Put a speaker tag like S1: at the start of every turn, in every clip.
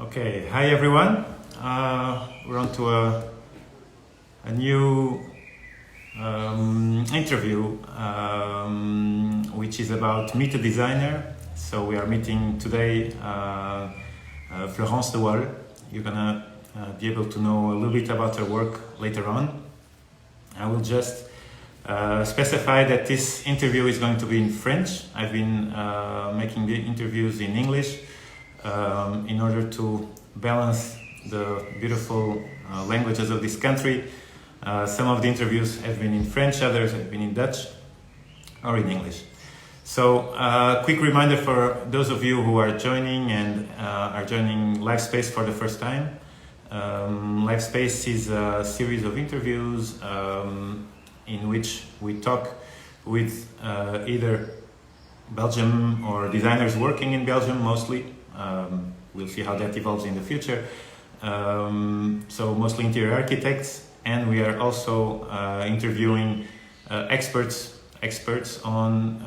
S1: Okay, hi everyone. We're on to a new interview, which is about Meet a Designer. So we are meeting today Florence De Waal. You're gonna be able to know a little bit about her work later on. I will just specify that this interview is going to be in French. I've been making the interviews in English in order to balance the beautiful languages of this country. Some of the interviews have been in French, others have been in Dutch or in English. So, quick reminder for those of you who are joining and are joining LiveSpace for the first time. LiveSpace is a series of interviews in which we talk with either Belgium or designers working in Belgium mostly. We'll see how that evolves in the future. So mostly interior architects, and we are also interviewing experts on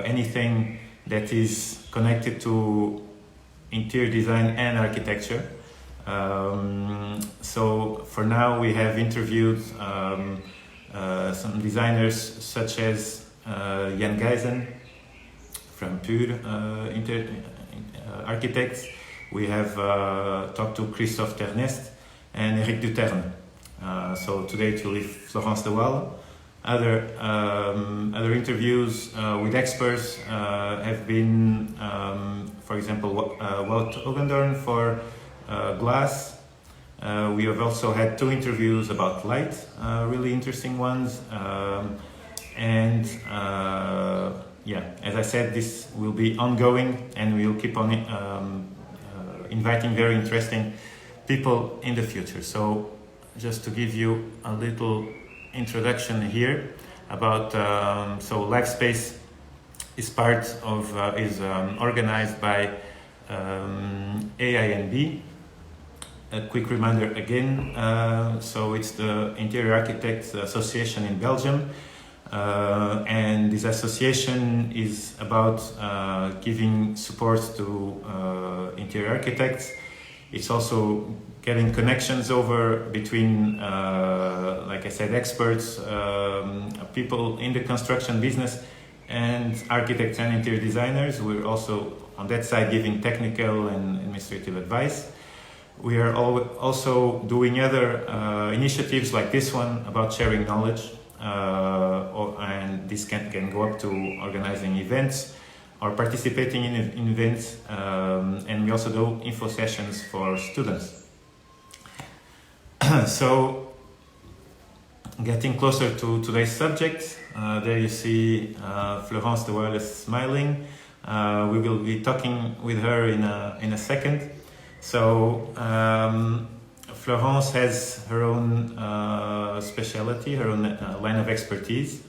S1: anything that is connected to interior design and architecture. So for now we have interviewed some designers such as Jan Gijzen from Pure Architects. We have talked to Christophe Ternest and Eric Duterne. So today it will be Florence De Waal. Other interviews with experts have been, for example, Wout Hogendorn for glass. We have also had 2 interviews about light, really interesting ones. Yeah, as I said, this will be ongoing, and we'll keep on inviting very interesting people in the future. So just to give you a little introduction here about, so LiveSpace is part of, organized by AINB. A quick reminder again, so it's the Interior Architects Association in Belgium. And this association is about giving support to interior architects. It's also getting connections over between, like I said, experts, people in the construction business, and architects and interior designers. We're also on that side giving technical and administrative advice. We are also doing other initiatives like this one about sharing knowledge. And this can go up to organizing events or participating in events, and we also do info sessions for students. So, getting closer to today's subject, there you see Florence De Waal is smiling. We will be talking with her in a second. So, Florence has her own specialty, her own line of expertise.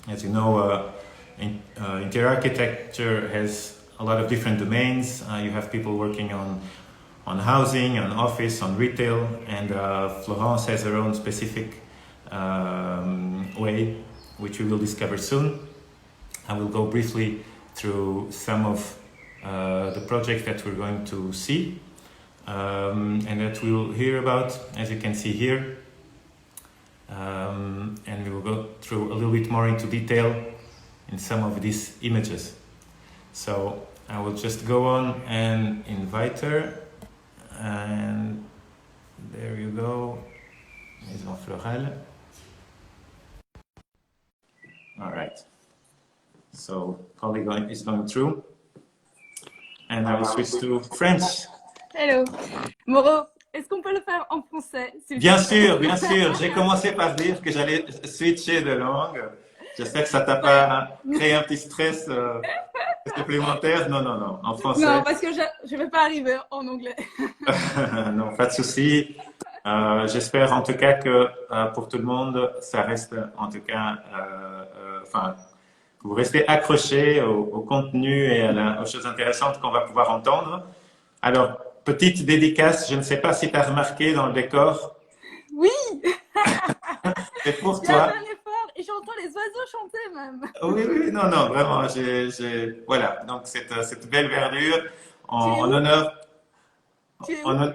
S1: As you know, interior architecture has a lot of different domains. You have people working on housing, on office, on retail, and Florence has her own specific way, which we will discover soon. I will go briefly through some of the projects that we're going to see. And that we'll hear about, as you can see here, and we will go through a little bit more into detail in some of these images. So I will just go on and invite her, and there you go, Maison Florale. All right, so Polygon is going through, and I will switch to French.
S2: Hello. Moreau, est-ce qu'on peut le faire en français?
S1: Bien sûr, bien sûr. J'ai commencé par dire que j'allais switcher de langue. J'espère que ça t'a pas créé un petit stress supplémentaire. Non, non, non, en français.
S2: Non, parce que je vais pas arriver en anglais.
S1: Non, pas de souci. J'espère en tout cas que pour tout le monde, ça reste en tout cas, enfin, que vous restez accrochés au contenu et aux choses intéressantes qu'on va pouvoir entendre. Alors, petite dédicace, je ne sais pas si tu as remarqué dans le décor.
S2: Oui.
S1: C'est pour
S2: toi.
S1: toi.
S2: Il y a un effort et j'entends les oiseaux chanter même.
S1: Oui, oui, non, non, vraiment. Voilà, donc cette belle verdure en
S2: Tu es
S1: En,
S2: où?
S1: hon-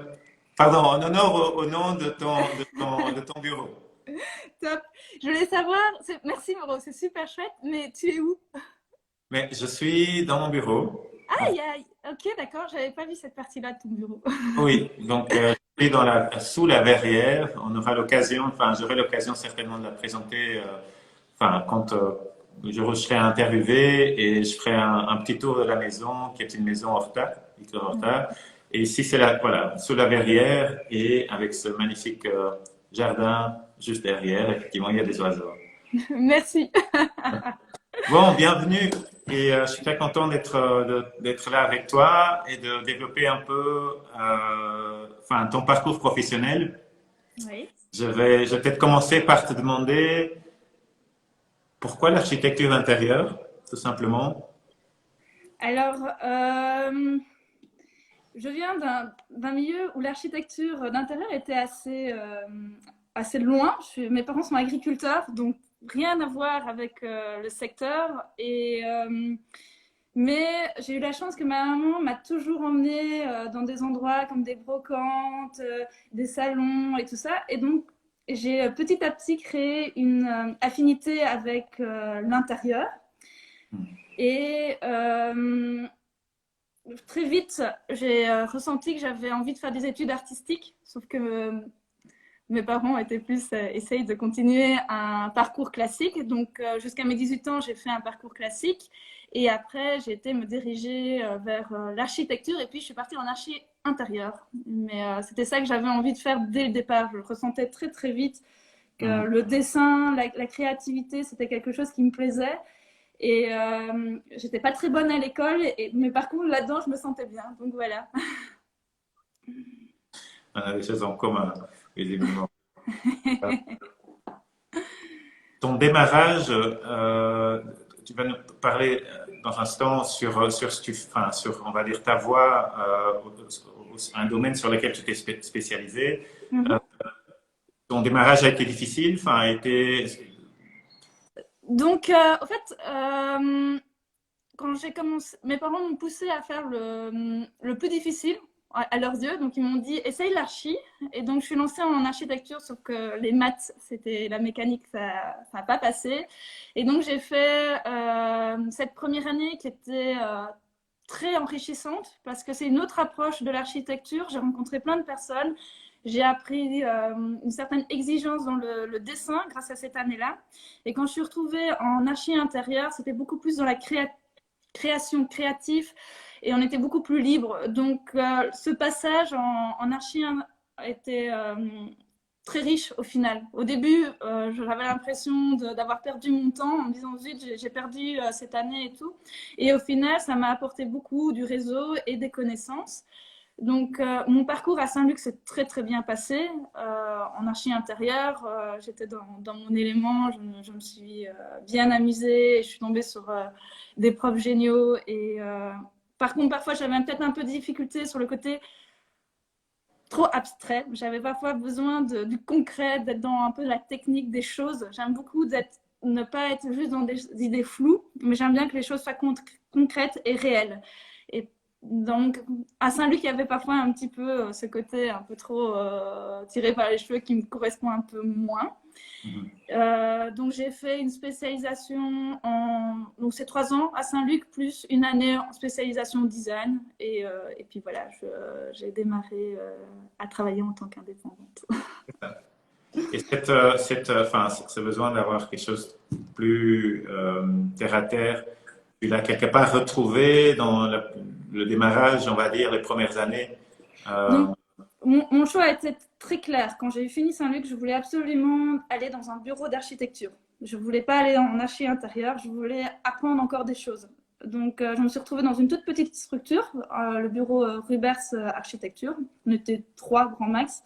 S1: pardon, en honneur au nom de ton bureau.
S2: Top. Je voulais savoir, merci Moreau, c'est super chouette, mais tu es où?
S1: Mais je suis dans mon bureau.
S2: Aïe, aïe. Ok, d'accord, j'avais pas vu cette partie-là de ton bureau.
S1: Oui, donc je suis sous la verrière. On aura l'occasion, enfin, j'aurai l'occasion certainement de la présenter, enfin, quand je serai interviewé et je ferai un petit tour de la maison, qui est une maison Horta, Victor Horta. Et ici, c'est voilà, sous la verrière et avec ce magnifique jardin juste derrière. Effectivement, il y a des oiseaux.
S2: Merci.
S1: Bon, bienvenue. Et je suis très content d'être là avec toi et de développer un peu enfin, ton parcours professionnel.
S2: Oui.
S1: Je vais peut-être commencer par te demander pourquoi l'architecture intérieure, tout simplement.
S2: Alors, je viens d'un milieu où l'architecture d'intérieur était assez loin. Mes parents sont agriculteurs, donc rien à voir avec le secteur. Mais j'ai eu la chance que ma maman m'a toujours emmenée dans des endroits comme des brocantes, des salons et tout ça. Et donc, j'ai petit à petit créé une affinité avec l'intérieur. Et très vite, j'ai ressenti que j'avais envie de faire des études artistiques, sauf que mes parents étaient plus essayent de continuer un parcours classique. Donc, jusqu'à mes 18 ans, j'ai fait un parcours classique. Et après, j'ai été me diriger vers l'architecture. Et puis, je suis partie en archi intérieur. Mais c'était ça que j'avais envie de faire dès le départ. Je ressentais très, très vite que le dessin, la créativité, c'était quelque chose qui me plaisait. Et j'étais pas très bonne à l'école. Mais par contre, là-dedans, je me sentais bien. Donc, voilà.
S1: On a des choses en commun, visiblement. Ton démarrage, tu vas nous parler dans un instant sur, enfin, sur, on va dire, ta voie, un domaine sur lequel tu t'es spécialisé. Euh, Ton démarrage a été difficile, enfin, a été.
S2: Donc, en fait, quand j'ai commencé, mes parents m'ont poussé à faire le plus difficile à leurs yeux. Donc, ils m'ont dit, essaye l'archi. Et donc, je suis lancée en architecture, sauf que les maths, c'était la mécanique, ça n'a pas passé. Et donc, j'ai fait cette première année qui était très enrichissante parce que c'est une autre approche de l'architecture. J'ai rencontré plein de personnes. J'ai appris une certaine exigence dans le dessin grâce à cette année-là. Et quand je suis retrouvée en archi intérieur, c'était beaucoup plus dans la création créative et on était beaucoup plus libre. Donc, ce passage en archi a été très riche au final. Au début, j'avais l'impression d'avoir perdu mon temps en me disant zut, j'ai perdu cette année et tout. Et au final, ça m'a apporté beaucoup du réseau et des connaissances. Donc, mon parcours à Saint-Luc s'est très très bien passé. En archi intérieur, j'étais dans mon élément, je me suis bien amusée, je suis tombée sur des profs géniaux. Et par contre, parfois, j'avais peut-être un peu de difficulté sur le côté trop abstrait. J'avais parfois besoin du concret, d'être dans un peu la technique des choses. J'aime beaucoup ne pas être juste dans des idées floues, mais j'aime bien que les choses soient concrètes et réelles. Et donc, à Saint-Luc, il y avait parfois un petit peu ce côté un peu trop tiré par les cheveux qui me correspond un peu moins. Donc, j'ai fait une spécialisation donc c'est 3 ans à Saint-Luc, plus une année en spécialisation design. Et puis voilà, j'ai démarré à travailler en tant qu'indépendante.
S1: Et enfin, ce besoin d'avoir quelque chose de plus terre à terre, tu l'as quelque part retrouvé dans le démarrage, on va dire, les premières années.
S2: Donc, mon choix a été très clair. Quand j'ai fini Saint-Luc, je voulais absolument aller dans un bureau d'architecture. Je ne voulais pas aller en archi intérieur, je voulais apprendre encore des choses. Donc, je me suis retrouvée dans une toute petite structure, le bureau Rubers Architecture. On était 3 grands max.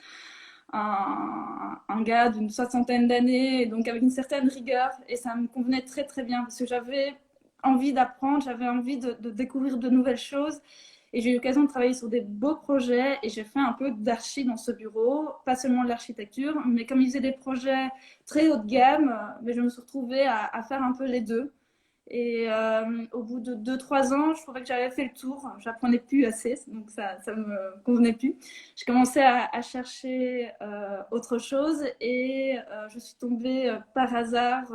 S2: Un gars d'une 60aine d'années, donc avec une certaine rigueur. Et ça me convenait très, très bien parce que j'avais envie d'apprendre, j'avais envie de découvrir de nouvelles choses. Et j'ai eu l'occasion de travailler sur des beaux projets et j'ai fait un peu d'archi dans ce bureau, pas seulement de l'architecture, mais comme ils faisaient des projets très haut de gamme, mais je me suis retrouvée à faire un peu les deux. Et au bout de 2-3 ans, je trouvais que j'avais fait le tour. J'apprenais plus assez, donc ça me convenait plus. Je commençais à chercher autre chose et je suis tombée par hasard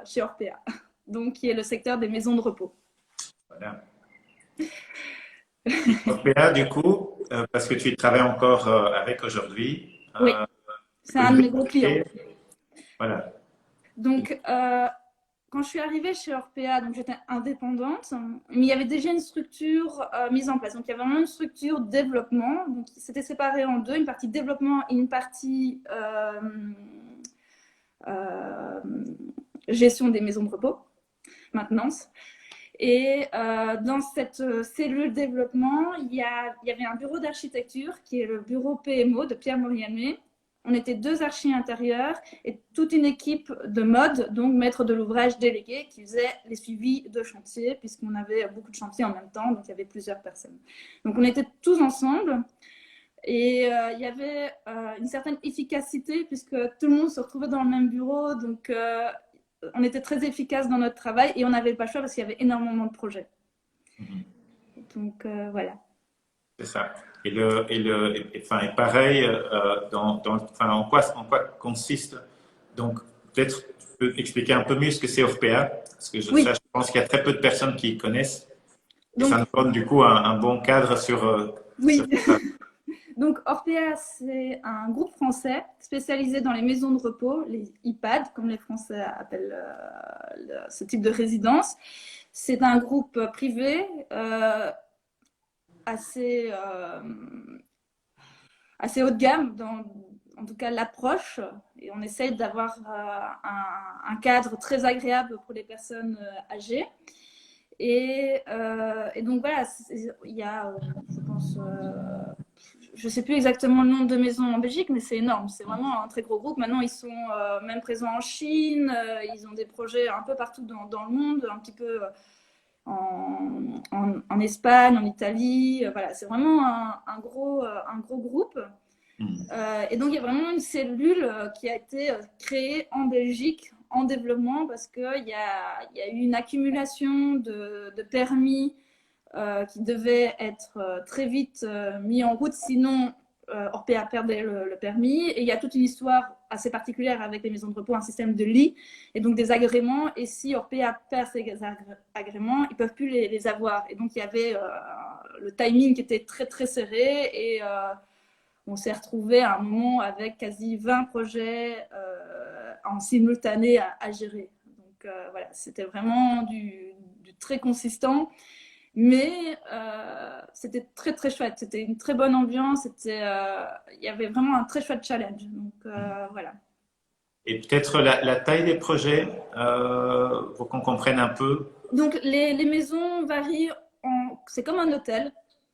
S2: chez Orpea, donc qui est le secteur des maisons de repos.
S1: Voilà. OPA, du coup, parce que tu y travailles encore avec aujourd'hui,
S2: Oui,
S1: tu
S2: c'est
S1: peux
S2: un
S1: nous
S2: de mes gros clients.
S1: expliquer, voilà.
S2: Donc, quand je suis arrivée chez Orpea, donc j'étais indépendante, mais il y avait déjà une structure mise en place. Donc, il y avait vraiment une structure développement. Donc, c'était séparé en deux, une partie développement et une partie gestion des maisons de repos, maintenance. Et dans cette cellule développement, il y avait un bureau d'architecture qui est le bureau PMO de Pierre Moriamé. On était 2 archis intérieurs et toute une équipe de mode, donc maître de l'ouvrage délégué, qui faisait les suivis de chantier, puisqu'on avait beaucoup de chantiers en même temps, donc il y avait plusieurs personnes. Donc on était tous ensemble et il y avait une certaine efficacité, puisque tout le monde se retrouvait dans le même bureau, donc on était très efficace dans notre travail et on n'avait pas le choix parce qu'il y avait énormément de projets. Donc voilà.
S1: C'est ça. Enfin, et pareil, enfin, en quoi consiste, donc, peut-être, tu peux expliquer un peu mieux ce que c'est Orpea, parce que
S2: Oui,
S1: je pense qu'il y a très peu de personnes qui connaissent, et ça
S2: donc
S1: nous donne du coup un bon cadre sur
S2: oui. Donc Orpea, c'est un groupe français spécialisé dans les maisons de repos, les EHPAD, comme les Français appellent ce type de résidence. C'est un groupe privé assez, assez haut de gamme dans, en tout cas, l'approche. Et on essaye d'avoir un cadre très agréable pour les personnes âgées. Et donc voilà, il y a, je pense, je ne sais plus exactement le nombre de maisons en Belgique, mais c'est énorme. C'est vraiment un très gros groupe. Maintenant, ils sont même présents en Chine. Ils ont des projets un peu partout dans le monde, un petit peu en Espagne, en Italie. Voilà, c'est vraiment un gros groupe. Et donc, il y a vraiment une cellule qui a été créée en Belgique en développement parce qu'il y a eu une accumulation de permis qui devait être très vite mis en route, sinon Orpea perdait le permis. Et il y a toute une histoire assez particulière avec les maisons de repos, un système de lits et donc des agréments. Et si Orpea perd ces agréments, ils ne peuvent plus les avoir. Et donc il y avait le timing qui était très très serré et on s'est retrouvé à un moment avec quasi 20 projets en simultané à gérer. Donc voilà, c'était vraiment du très consistant. Mais c'était très très chouette, c'était une très bonne ambiance, il y avait vraiment un très chouette challenge. Donc voilà.
S1: Et peut-être la taille des projets, pour qu'on comprenne un peu.
S2: Donc les maisons varient, c'est comme un hôtel,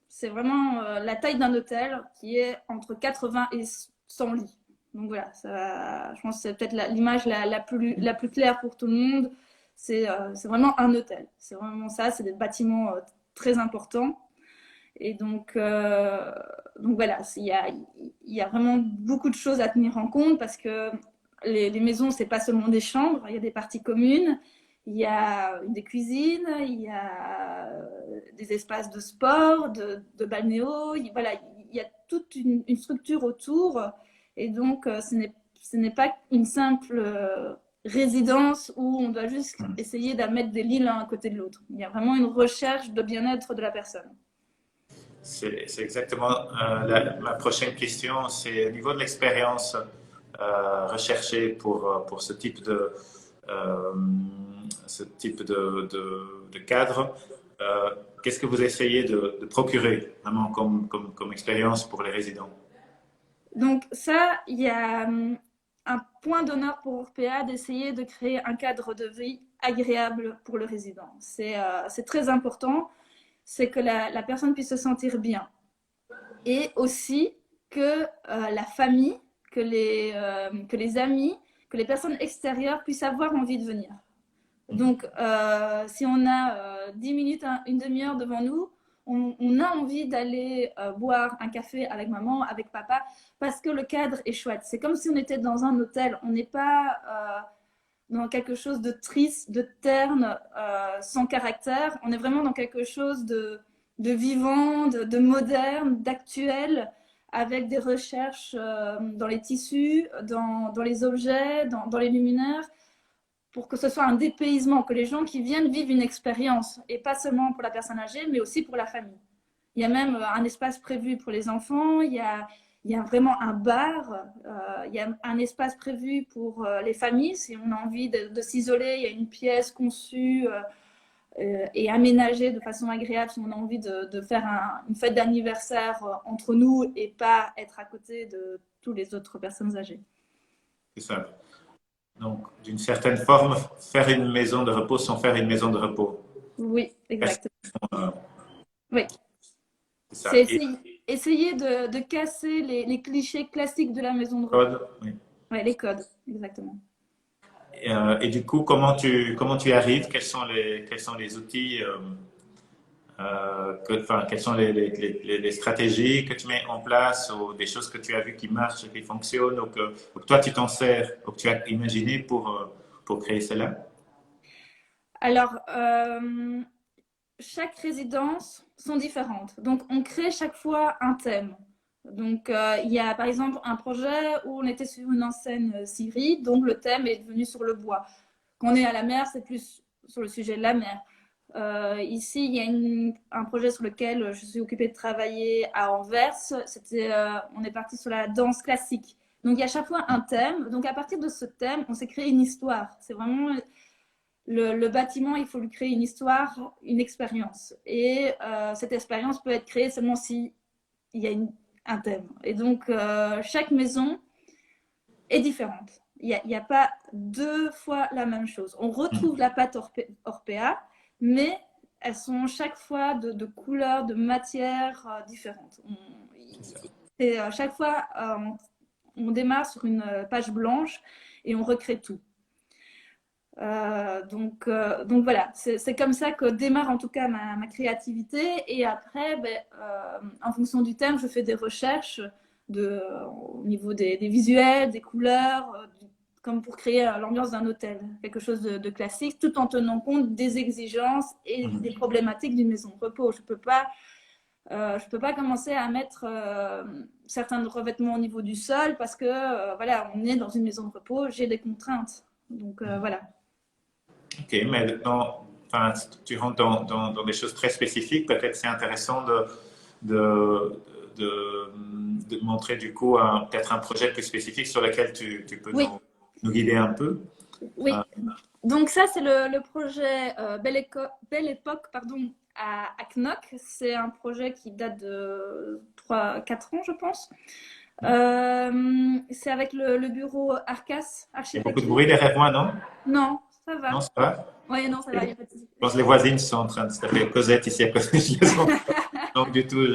S2: c'est vraiment la taille d'un hôtel qui est entre 80 et 100 lits. Donc voilà, ça, je pense que c'est peut-être l'image la plus claire pour tout le monde. C'est vraiment un hôtel, c'est vraiment ça, c'est des bâtiments très importants. Et donc voilà, il y a vraiment beaucoup de choses à tenir en compte parce que les maisons, c'est pas seulement des chambres, il y a des parties communes, il y a des cuisines, il y a des espaces de sport, balnéo, voilà, il y a toute une structure autour. Et donc, ce n'est pas une simple résidence où on doit juste essayer de mettre des lits l'un à côté de l'autre. Il y a vraiment une recherche de bien-être de la personne.
S1: C'est exactement ma prochaine question. C'est au niveau de l'expérience recherchée pour euh, ce type de cadre. Qu'est-ce que vous essayez de procurer vraiment comme expérience pour les résidents?
S2: Donc ça, il y a un point d'honneur pour Orpea d'essayer de créer un cadre de vie agréable pour le résident. C'est très important, c'est que la personne puisse se sentir bien. Et aussi que la famille, que les amis, que les personnes extérieures puissent avoir envie de venir. Donc, si on a 10 minutes, une demi-heure devant nous, on a envie d'aller boire un café avec maman, avec papa, parce que le cadre est chouette. C'est comme si on était dans un hôtel. On n'est pas dans quelque chose de triste, de terne, sans caractère. On est vraiment dans quelque chose de vivant, de moderne, d'actuel, avec des recherches dans les tissus, dans les objets, dans les luminaires, pour que ce soit un dépaysement, que les gens qui viennent vivent une expérience, et pas seulement pour la personne âgée, mais aussi pour la famille. Il y a même un espace prévu pour les enfants, il y a vraiment un bar, il y a un espace prévu pour les familles. Si on a envie de s'isoler, il y a une pièce conçue et aménagée de façon agréable si on a envie de faire une fête d'anniversaire entre nous et pas être à côté de toutes les autres personnes âgées.
S1: C'est ça. Donc, d'une certaine forme, faire une maison de repos sans faire une maison de repos.
S2: Oui, exactement.
S1: Euh,
S2: Oui.
S1: c'est ça.
S2: C'est essayer de casser les clichés classiques de la maison de repos.
S1: Code, oui.
S2: Ouais, les codes, exactement.
S1: Et du coup, comment tu y arrives? Quels sont les outils, quelles sont les stratégies que tu mets en place ou des choses que tu as vues qui marchent, qui fonctionnent ou que toi tu t'en sers ou que tu as imaginé pour créer cela?
S2: Alors, chaque résidence sont différentes. Donc, on crée chaque fois un thème. Donc, il y a par exemple un projet où on était sur une enseigne Syrie, donc le thème est devenu sur le bois. Quand on est à la mer, c'est plus sur le sujet de la mer. Ici, il y a un projet sur lequel je suis occupée de travailler à Anvers. On est parti sur la danse classique. Donc, il y a à chaque fois un thème. Donc, à partir de ce thème, on s'est créé une histoire. C'est vraiment le bâtiment, il faut lui créer une histoire, une expérience. Et cette expérience peut être créée seulement s'il y a un thème. Et donc, chaque maison est différente. Il n'y a pas deux fois la même chose. On retrouve la pâte Orpea, mais elles sont chaque fois de couleurs, de matières différentes. Chaque fois, on démarre sur une page blanche et on recrée tout. Donc voilà, c'est comme ça que démarre en tout cas ma créativité. Et après, en fonction du thème, je fais des recherches au niveau des visuels, des couleurs, comme pour créer l'ambiance d'un hôtel, quelque chose de classique, tout en tenant compte des exigences et des problématiques d'une maison de repos. Je peux pas commencer à mettre certains revêtements au niveau du sol parce que voilà, on est dans une maison de repos, j'ai des contraintes. Donc voilà.
S1: Ok, mais enfin, tu rentres dans des choses très spécifiques. Peut-être c'est intéressant de, de montrer du coup peut-être un projet plus spécifique sur lequel tu peux
S2: Oui.
S1: nous guider un peu.
S2: Oui. Donc ça, c'est le projet Belle Époque pardon, à Knock. C'est un projet qui date de 3-4 ans, je pense. C'est avec le bureau Arcas
S1: Il y a beaucoup de
S2: Architecture.
S1: bruit derrière moi, non?
S2: Non, ça va.
S1: Non, ça va?
S2: Oui, non, ça va, il n'y a pas de souci.
S1: Je pense que les voisines sont en train de se taper Cosette ici à côté. Je les entends. Donc du tout,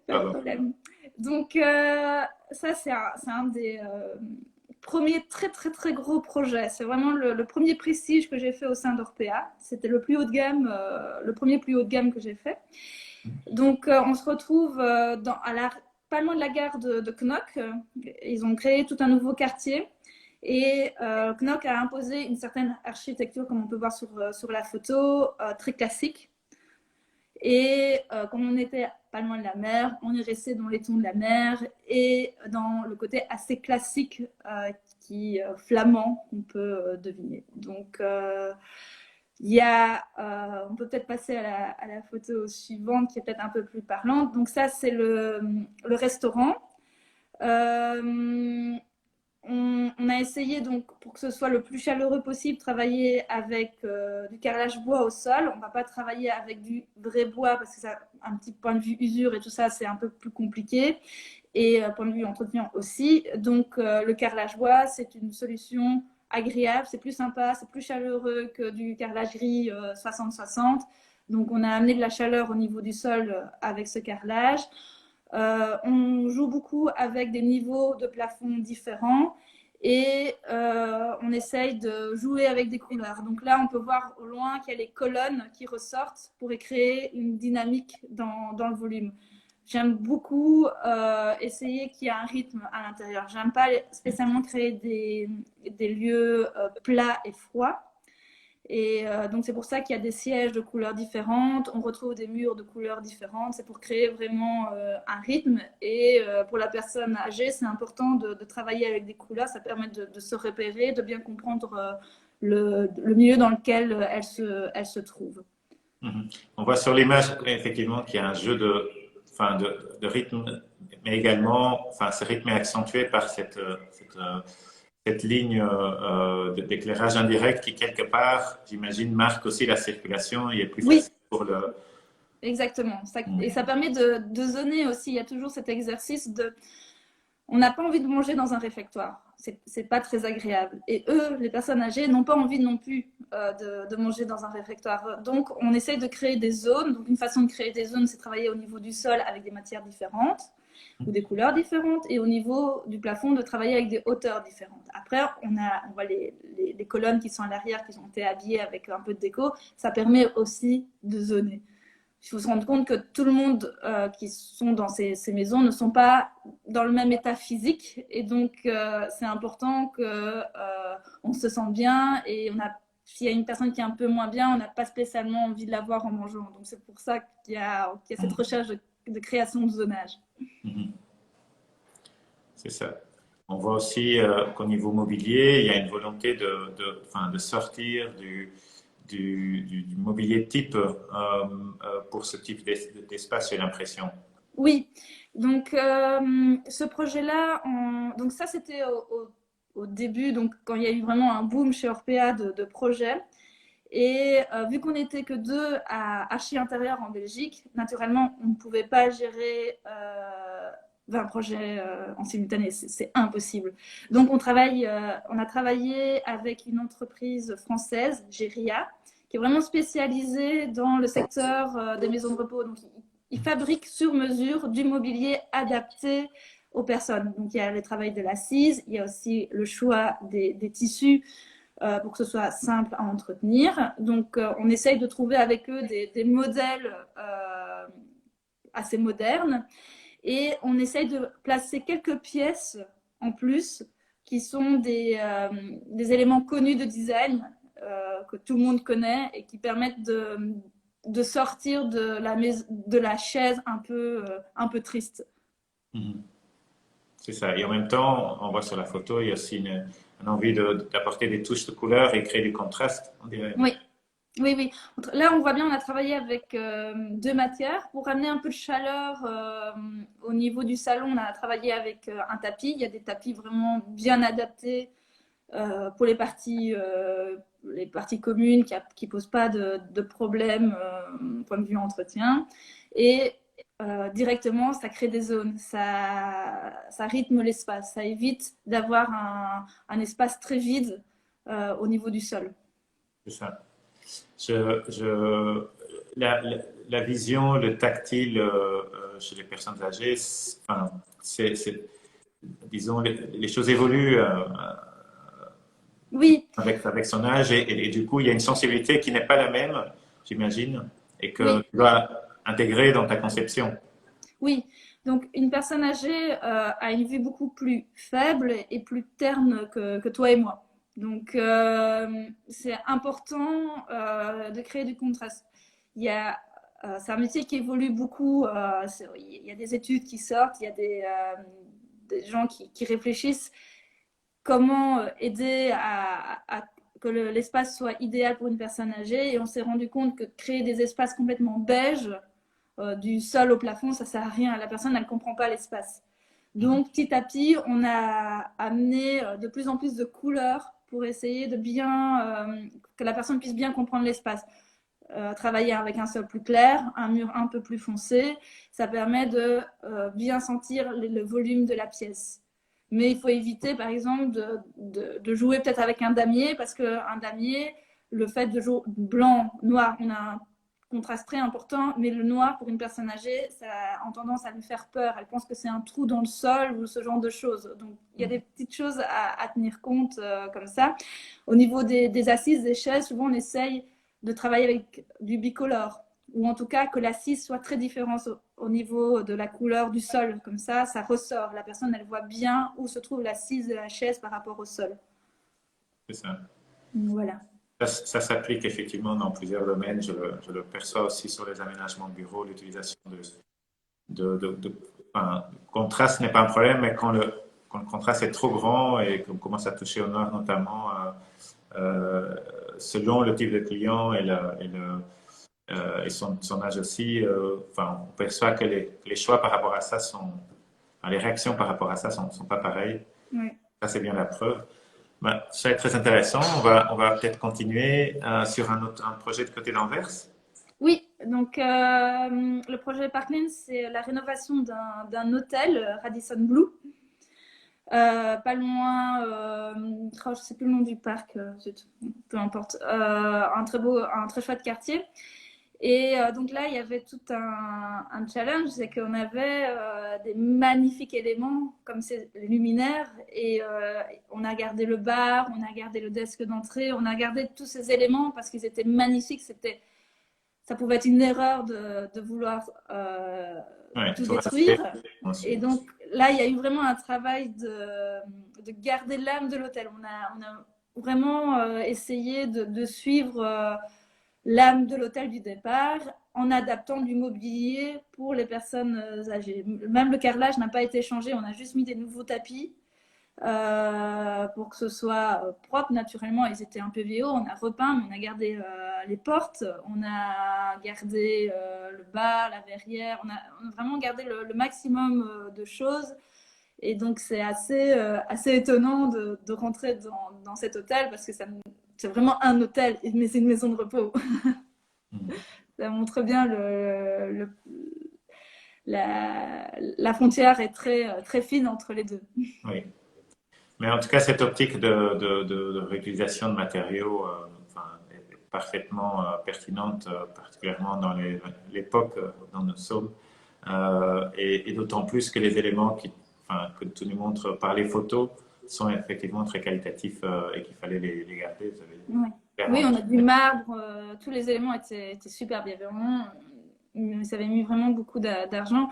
S2: Pas de problème. Donc ça, c'est un des premiers très très très gros projets. C'est vraiment le premier prestige que j'ai fait au sein d'Orpea. C'était le plus haut de gamme, le premier plus haut de gamme que j'ai fait. Donc on se retrouve pas loin de la gare de Knock. Ils ont créé tout un nouveau quartier. Et Knock a imposé une certaine architecture, comme on peut voir sur la photo, très classique. Et comme on n'était pas loin de la mer, on est resté dans les tons de la mer et dans le côté assez classique flamand qu'on peut deviner. Donc, on peut peut-être passer à la photo suivante qui est peut-être un peu plus parlante. Donc ça, c'est le restaurant. On a essayé, donc, pour que ce soit le plus chaleureux possible, travailler avec du carrelage bois au sol. On ne va pas travailler avec du vrai bois parce que ça a un petit point de vue usure et tout ça, c'est un peu plus compliqué. Et point de vue entretien aussi. Donc, le carrelage bois, c'est une solution agréable, c'est plus sympa, c'est plus chaleureux que du carrelage gris 60-60. Donc, on a amené de la chaleur au niveau du sol avec ce carrelage. On joue beaucoup avec des niveaux de plafond différents et on essaye de jouer avec des couleurs. Donc là, on peut voir au loin qu'il y a les colonnes qui ressortent pour créer une dynamique dans le volume. j'aime beaucoup essayer qu'il y ait un rythme à l'intérieur. J'aime pas spécialement créer des lieux plats et froids. Et donc c'est pour ça qu'il y a des sièges de couleurs différentes, on retrouve des murs de couleurs différentes, c'est pour créer vraiment un rythme. Et pour la personne âgée, c'est important de travailler avec des couleurs, ça permet de se repérer, de bien comprendre le milieu dans lequel elle se trouve.
S1: Mhm. On voit sur l'image effectivement qu'il y a un jeu enfin, de rythme, mais également, enfin, ce rythme est accentué par cette ligne d'éclairage indirect qui, quelque part, j'imagine, marque aussi la circulation et est plus
S2: Oui,
S1: facile pour le.
S2: exactement. Et ça permet de zoner aussi. Il y a toujours cet exercice de. On n'a pas envie de manger dans un réfectoire. C'est pas très agréable. Et eux, les personnes âgées, n'ont pas envie non plus de manger dans un réfectoire. Donc, on essaye de créer des zones. Donc, une façon de créer des zones, c'est travailler au niveau du sol avec des matières différentes ou des couleurs différentes, et au niveau du plafond, de travailler avec des hauteurs différentes. Après, on voit les colonnes qui sont à l'arrière, qui ont été habillées avec un peu de déco. Ça permet aussi de zoner. Il faut se rendre compte que tout le monde qui sont dans ces maisons ne sont pas dans le même état physique, et donc c'est important qu'on se sente bien, et s'il y a une personne qui est un peu moins bien, on n'a pas spécialement envie de la voir en mangeant. Donc c'est pour ça qu'il y a cette recherche de création de zonage.
S1: Mhm. C'est ça. On voit aussi qu'au niveau mobilier, il y a une volonté enfin, de sortir du mobilier type pour ce type d'espace, j'ai l'impression.
S2: Oui, donc ce projet-là, donc ça c'était au début, donc quand il y a eu vraiment un boom chez Orpea de projets. Et vu qu'on n'était que deux à Archi Intérieur en Belgique, naturellement, on ne pouvait pas gérer 20 projets en simultané. C'est impossible. Donc, on a travaillé avec une entreprise française, Geria, qui est vraiment spécialisée dans le secteur des maisons de repos. Donc, ils fabriquent sur mesure du mobilier adapté aux personnes. Donc, il y a le travail de l'assise, il y a aussi le choix des tissus pour que ce soit simple à entretenir. Donc, on essaye de trouver avec eux des modèles assez modernes, et on essaye de placer quelques pièces en plus qui sont des éléments connus de design que tout le monde connaît, et qui permettent de sortir de la chaise un peu triste.
S1: Mhm. C'est ça. Et en même temps, on voit sur la photo, il y a aussi une envie d'apporter des touches de couleur et créer du contraste, on dirait.
S2: Oui, oui, oui. Là, on voit bien, on a travaillé avec deux matières pour amener un peu de chaleur au niveau du salon. On a travaillé avec un tapis. Il y a des tapis vraiment bien adaptés pour les parties communes qui posent pas de problème point de vue entretien. Et directement, ça crée des zones, ça rythme l'espace, ça évite d'avoir un espace très vide au niveau du sol.
S1: C'est ça. La, la vision, le tactile chez les personnes âgées, enfin, disons, les choses évoluent
S2: Oui,
S1: avec son âge et du coup, il y a une sensibilité qui n'est pas la même, j'imagine, et que
S2: oui,
S1: tu dois intégrer dans ta conception.
S2: oui. Donc, une personne âgée a une vue beaucoup plus faible et plus terne que toi et moi. Donc, c'est important de créer du contraste. C'est un métier qui évolue beaucoup. Il y a des études qui sortent, il y a des gens qui réfléchissent comment aider à que l'espace soit idéal pour une personne âgée. Et on s'est rendu compte que créer des espaces complètement beiges, du sol au plafond, ça sert à rien. La personne, elle ne comprend pas l'espace. Donc, petit à petit, on a amené de plus en plus de couleurs pour essayer que la personne puisse bien comprendre l'espace. Travailler avec un sol plus clair, un mur un peu plus foncé, ça permet de bien sentir le volume de la pièce. Mais il faut éviter, par exemple, de jouer peut-être avec un damier, parce qu'un damier, le fait de jouer blanc, noir, on a un contraste très important, mais le noir, pour une personne âgée, ça a tendance à lui faire peur. Elle pense que c'est un trou dans le sol ou ce genre de choses. Donc, il y a des petites choses à tenir compte comme ça. Au niveau des assises, des chaises, souvent, on essaye de travailler avec du bicolore. ou en tout cas que l'assise soit très différente au niveau de la couleur du sol. Comme ça ressort. La personne, elle voit bien où se trouve l'assise de la chaise par rapport au sol.
S1: C'est ça.
S2: Voilà.
S1: Ça s'applique effectivement dans plusieurs domaines. Je le perçois aussi sur les aménagements de bureaux, l'utilisation enfin, le contraste n'est pas un problème, mais quand le contraste est trop grand et qu'on commence à toucher au noir notamment, selon le type de client et son âge aussi, enfin, on perçoit que les choix par rapport à ça enfin, les réactions par rapport à ça sont pas pareilles.
S2: Oui.
S1: Ça, c'est bien la preuve. Ben, ça va être très intéressant. On va peut-être continuer sur un projet de côté d'Anvers.
S2: Oui, donc le projet Parkland, c'est la rénovation d'un hôtel, Radisson Blu, pas loin, je ne sais plus le nom du parc, peu importe, un très chouette quartier. Et donc là, il y avait tout un challenge, c'est qu'on avait des magnifiques éléments comme les luminaires, et on a gardé le bar, on a gardé le desk d'entrée, on a gardé tous ces éléments parce qu'ils étaient magnifiques. Ça pouvait être une erreur de vouloir tout détruire. Et donc là, il y a eu vraiment un travail de garder l'âme de l'hôtel. On a vraiment essayé de suivre l'âme de l'hôtel du départ en adaptant du mobilier pour les personnes âgées. Même le carrelage n'a pas été changé, on a juste mis des nouveaux tapis pour que ce soit propre. Naturellement, ils étaient un peu vieux, on a repeint, mais on a gardé les portes, on a gardé le bar, la verrière, on a vraiment gardé le maximum de choses. Et donc, c'est assez étonnant de rentrer dans cet hôtel parce que c'est vraiment un hôtel, mais c'est une maison de repos. Ça montre bien la frontière est très fine entre les deux.
S1: Oui. Mais en tout cas, cette optique de réutilisation de matériaux enfin, est parfaitement pertinente, particulièrement dans l'époque dont nous sommes. Et d'autant plus que les éléments enfin, que tu nous montres par les photos sont effectivement très qualitatifs et qu'il fallait les garder.
S2: Oui, on a du marbre, tous les éléments étaient super bien. Ça avait mis vraiment beaucoup d'argent.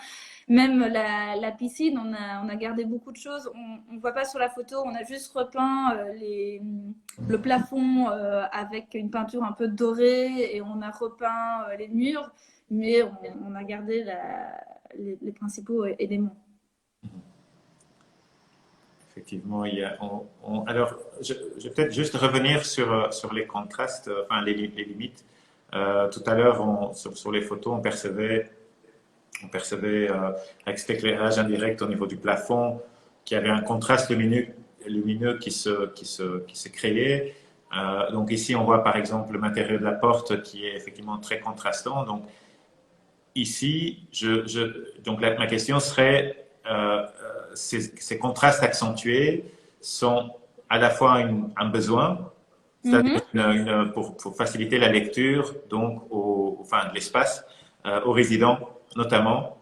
S2: Même la piscine, on a gardé beaucoup de choses. On ne voit pas sur la photo, on a juste repeint le plafond avec une peinture un peu dorée et on a repeint les murs, mais on a gardé les principaux éléments.
S1: Effectivement, alors, je vais peut-être juste revenir sur les contrastes, enfin les limites. Tout à l'heure, sur les photos, on percevait avec cet éclairage indirect au niveau du plafond qu'il y avait un contraste lumineux qui se créait. Donc ici, on voit par exemple le matériau de la porte qui est effectivement très contrastant. Donc ici, donc ma question serait ces contrastes accentués sont à la fois un besoin, c'est-à-dire pour faciliter la lecture, donc enfin de l'espace, aux résidents notamment,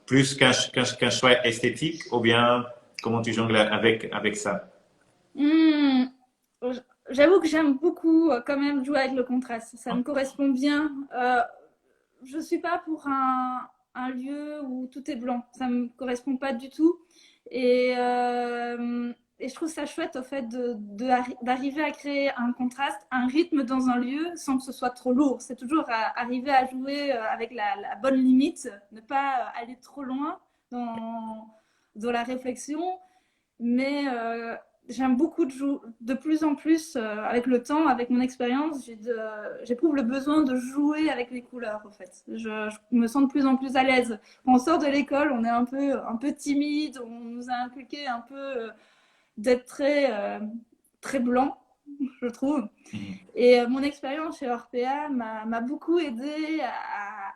S1: plus qu'un choix esthétique, ou bien comment tu jongles avec ça?
S2: J'avoue que j'aime beaucoup quand même jouer avec le contraste. Ça me correspond bien. Je suis pas pour un lieu où tout est blanc. Ça me correspond pas du tout. Et je trouve ça chouette au fait d'arriver à créer un contraste, un rythme dans un lieu sans que ce soit trop lourd. C'est toujours arriver à jouer avec la bonne limite, ne pas aller trop loin dans la réflexion. Mais j'aime beaucoup de plus en plus, avec le temps, avec mon expérience, j'éprouve le besoin de jouer avec les couleurs, en fait. Je me sens de plus en plus à l'aise. Quand on sort de l'école, on est un peu timide, on nous a inculqué un peu d'être très blanc, je trouve. Et mon expérience chez Orpea m'a beaucoup aidé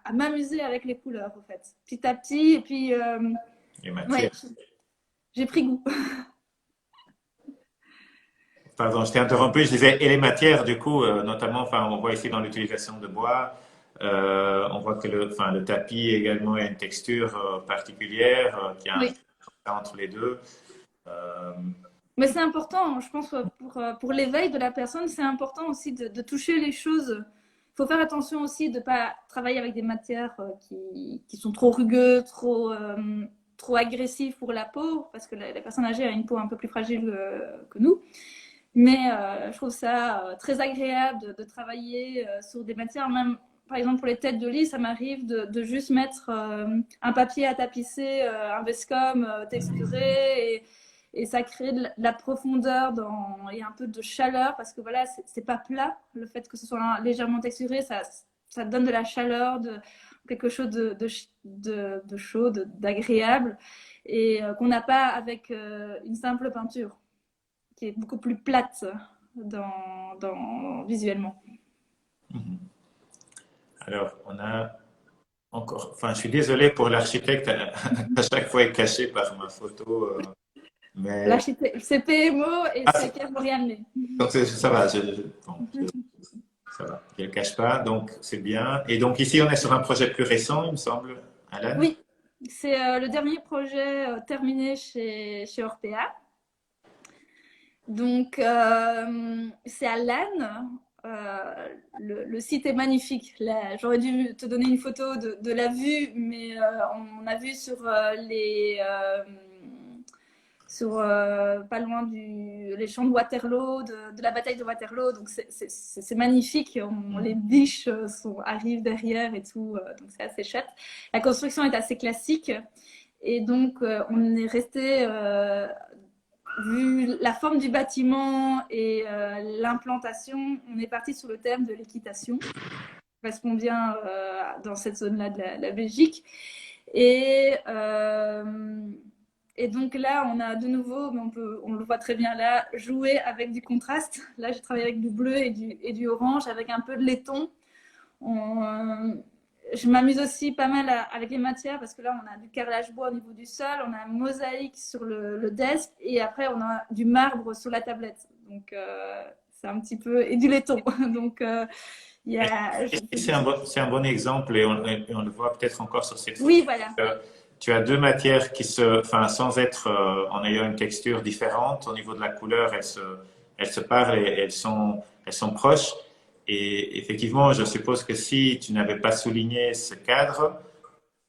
S2: à m'amuser avec les couleurs, en fait. Petit à petit, et puis ouais, j'ai pris goût.
S1: Pardon, je t'ai interrompu, je disais, et les matières, du coup, notamment, enfin, on voit ici dans l'utilisation de bois, on voit que le tapis également a une texture particulière, qui a un entre les deux.
S2: Mais c'est important, je pense, pour l'éveil de la personne, c'est important aussi de toucher les choses faut faire attention aussi de ne pas travailler avec des matières qui sont trop rugueuses, trop agressives pour la peau, parce que les personnes âgées ont une peau un peu plus fragile que nous. Mais je trouve ça très agréable de travailler sur des matières, même par exemple pour les têtes de lit, ça m'arrive de juste mettre un papier à tapisser, un Vestcom texturé, et ça crée de la profondeur et un peu de chaleur, parce que voilà, c'est pas plat. Le fait que ce soit légèrement texturé, ça donne de la chaleur, quelque chose de chaud, d'agréable, et qu'on n'a pas avec une simple peinture, qui est beaucoup plus plate visuellement.
S1: Alors, on a encore. Enfin, je suis désolé pour l'architecte, à chaque fois est caché par ma photo. Mais...
S2: C'est PMO et c'est Pierre Morianet.
S1: Donc, ça va, ça va, je ne le cache pas, donc c'est bien. Et donc, ici, on est sur un projet plus récent, il me semble, Alan.
S2: Oui, c'est le dernier projet terminé chez Orpea. Donc, c'est à Lannes. Le site est magnifique. J'aurais dû te donner une photo de la vue, mais on a vu sur pas loin les champs de Waterloo, de la bataille de Waterloo. Donc c'est magnifique. Les biches arrivent derrière et tout. Donc c'est assez chouette. La construction est assez classique. Et donc on est resté... vu la forme du bâtiment et l'implantation, on est parti sur le thème de l'équitation, parce qu'on vient dans cette zone-là de la Belgique. Et donc là, on a de nouveau, mais on le voit très bien là, jouer avec du contraste. Là, j'ai travaillé avec du bleu et du orange, avec un peu de laiton. Je m'amuse aussi pas mal avec les matières, parce que là, on a du carrelage bois au niveau du sol, on a un mosaïque sur le desk, et après, on a du marbre sur la tablette. Donc, c'est un petit peu... Et du laiton. Donc,
S1: c'est un bon exemple, et on le voit peut-être encore sur cette photo.
S2: Oui, voilà.
S1: Tu as deux matières sans être en ayant une texture différente, au niveau de la couleur, elles se parlent et elles sont proches. Et effectivement, je suppose que si tu n'avais pas souligné ce cadre,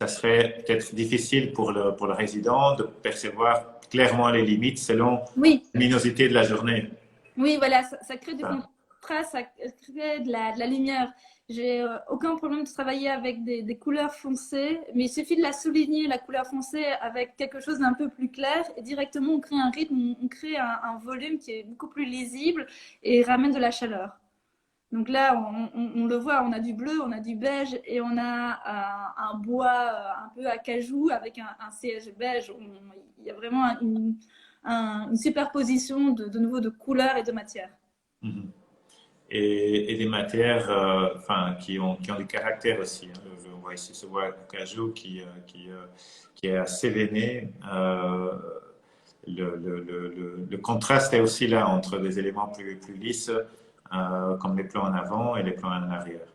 S1: ça serait peut-être difficile pour le résident de percevoir clairement les limites selon la luminosité de la journée.
S2: Oui, voilà, ça crée du contraste, ça crée de la lumière. J'ai aucun problème de travailler avec des couleurs foncées, mais il suffit de la souligner, la couleur foncée, avec quelque chose d'un peu plus clair, et directement on crée un rythme, on crée un volume qui est beaucoup plus lisible et ramène de la chaleur. Donc là, on le voit, on a du bleu, on a du beige, et on a un bois un peu acajou avec un siège beige. Il y a vraiment une superposition de nouveau de couleurs et de matières.
S1: Et des matières qui ont du caractère aussi. On voit ici ce bois acajou qui est assez veiné. Le contraste est aussi là entre des éléments plus lisses, comme les plans en avant et les plans en arrière.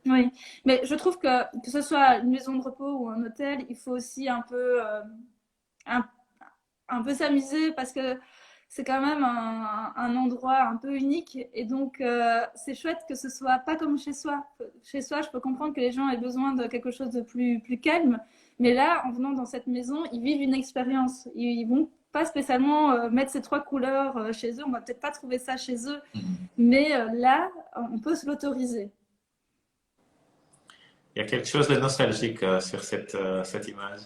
S2: Oui, mais je trouve que ce soit une maison de repos ou un hôtel, il faut aussi un peu s'amuser, parce que c'est quand même un endroit un peu unique, et donc c'est chouette que ce soit pas comme chez soi. Chez soi, je peux comprendre que les gens aient besoin de quelque chose de plus calme, mais là, en venant dans cette maison, ils vivent une expérience. Ils vont pas spécialement mettre ces trois couleurs chez eux, on va peut-être pas trouver ça chez eux, mais là, on peut se l'autoriser.
S1: Il y a quelque chose de nostalgique sur cette image.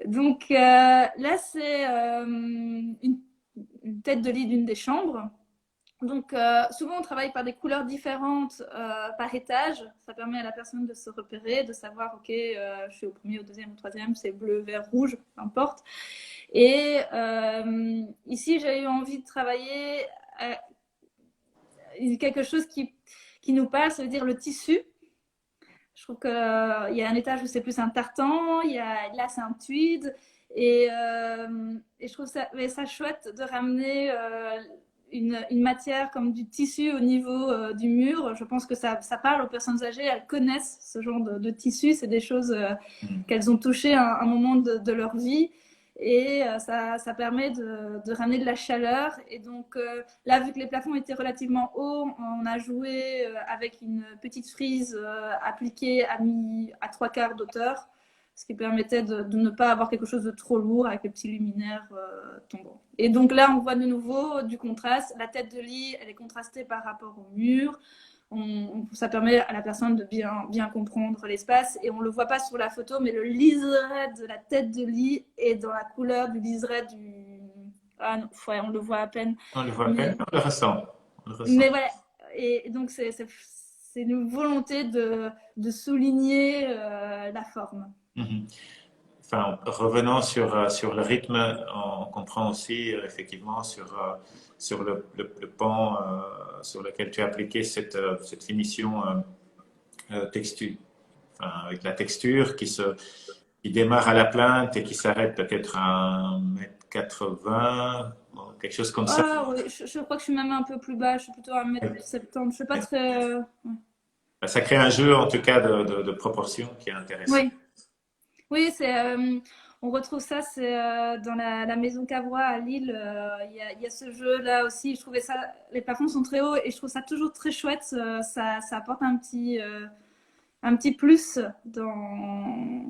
S2: Donc là, c'est une tête de lit d'une des chambres. Donc souvent, on travaille par des couleurs différentes par étage. Ça permet à la personne de se repérer, de savoir, ok, je suis au premier, au deuxième, au troisième, c'est bleu, vert, rouge, peu importe. Et ici, j'ai eu envie de travailler quelque chose qui nous parle, ça veut dire le tissu. Je trouve qu'il y a un étage où c'est plus un tartan, là c'est un tweed, et je trouve ça chouette de ramener une matière comme du tissu au niveau du mur. Je pense que ça parle aux personnes âgées, elles connaissent ce genre de tissu, c'est des choses qu'elles ont touchées à un moment de leur vie, et ça permet de ramener de la chaleur. Et donc là, vu que les plafonds étaient relativement hauts, on a joué avec une petite frise appliquée à 3/4 d'auteur, ce qui permettait de ne pas avoir quelque chose de trop lourd avec les petits luminaires tombants. Et donc là, on voit de nouveau du contraste. La tête de lit, elle est contrastée par rapport au mur. Ça permet à la personne de bien comprendre l'espace. Et on ne le voit pas sur la photo, mais le liseré de la tête de lit est dans la couleur du liseré du... Ah non, ouais, on le voit à peine.
S1: On le voit à peine, on le ressent. On le ressent.
S2: Mais voilà. Et donc, c'est une volonté de souligner la forme.
S1: Mhm. Enfin, revenant sur le rythme, on comprend aussi effectivement sur le pan sur lequel tu as appliqué cette finition texture, enfin, avec la texture qui démarre à la plainte et qui s'arrête peut-être à 1,80 m, quelque chose comme ça.
S2: Ah oui, je crois que je suis même un peu plus bas, je suis plutôt à 1,70 m. Je suis pas très.
S1: Ça crée un jeu en tout cas de proportions qui est intéressant.
S2: Oui, oui, on retrouve ça, c'est dans la maison Cavrois à Lille. Il y a ce jeu-là aussi. Je trouvais ça, les plafonds sont très hauts et je trouve ça toujours très chouette. Ça apporte un petit plus dans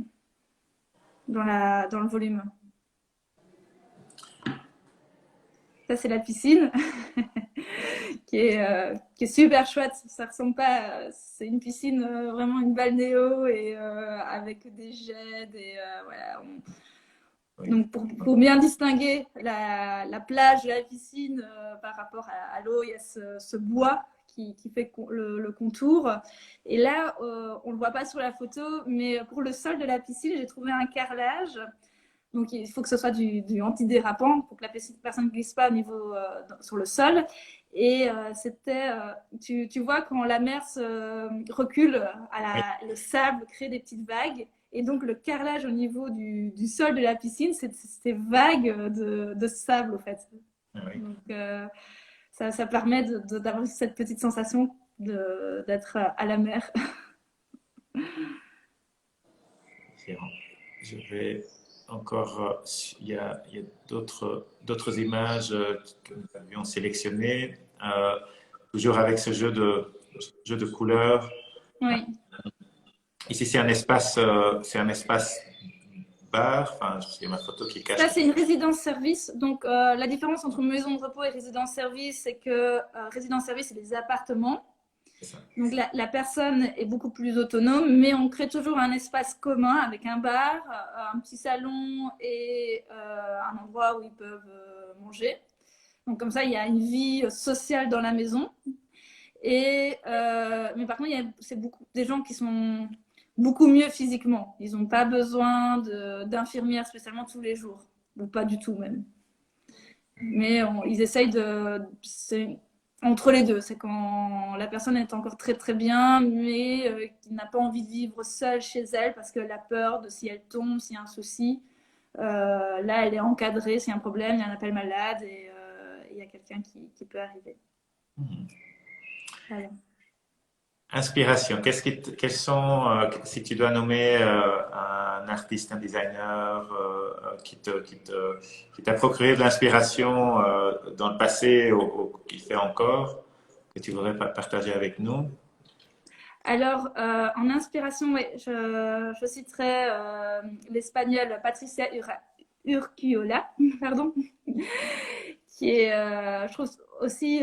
S2: le volume. Ça, c'est la piscine qui est super chouette. Ça ressemble pas. C'est une piscine, vraiment une balnéo et avec des jets. Voilà.
S1: Oui.
S2: Donc, pour bien distinguer la plage de la piscine par rapport à l'eau, il y a ce bois qui fait le contour. Et là, on ne le voit pas sur la photo, mais pour le sol de la piscine, j'ai trouvé un carrelage. Donc, il faut que ce soit du antidérapant pour que la personne ne glisse pas au niveau, sur le sol. Et tu vois, quand la mer se recule, le sable crée des petites vagues. Et donc, le carrelage au niveau du sol de la piscine, c'est ces vagues de sable, en fait.
S1: Oui.
S2: Donc, ça permet d'avoir cette petite sensation d'être à la mer.
S1: Je vais encore, il y a d'autres images que nous avions sélectionnées, toujours avec ce jeu de couleurs.
S2: Oui.
S1: Ici, c'est un espace bar. Enfin, c'est ma photo qui cache.
S2: Ça, c'est une résidence-service. Donc, la différence entre maison de repos et résidence-service, c'est que résidence-service, c'est des appartements. Donc, la personne est beaucoup plus autonome, mais on crée toujours un espace commun avec un bar, un petit salon et un endroit où ils peuvent manger. Donc, comme ça, il y a une vie sociale dans la maison. Mais par contre, c'est des gens qui sont beaucoup mieux physiquement. Ils n'ont pas besoin d'infirmières spécialement tous les jours, ou pas du tout même. Mais ils essayent c'est entre les deux. C'est quand la personne est encore très très bien, mais qui n'a pas envie de vivre seule chez elle parce qu'elle a peur de si elle tombe, s'il y a un souci. Là, elle est encadrée, s'il y a un problème, il y a un appel malade et il y a quelqu'un qui peut arriver. Voilà.
S1: Inspiration. Quels sont, si tu dois nommer un artiste, un designer qui t'a procuré de l'inspiration dans le passé ou qu'il fait encore, que tu voudrais partager avec nous?
S2: Alors, en inspiration, ouais, je citerai l'espagnole Patricia Urquiola, pardon, qui est, je trouve aussi,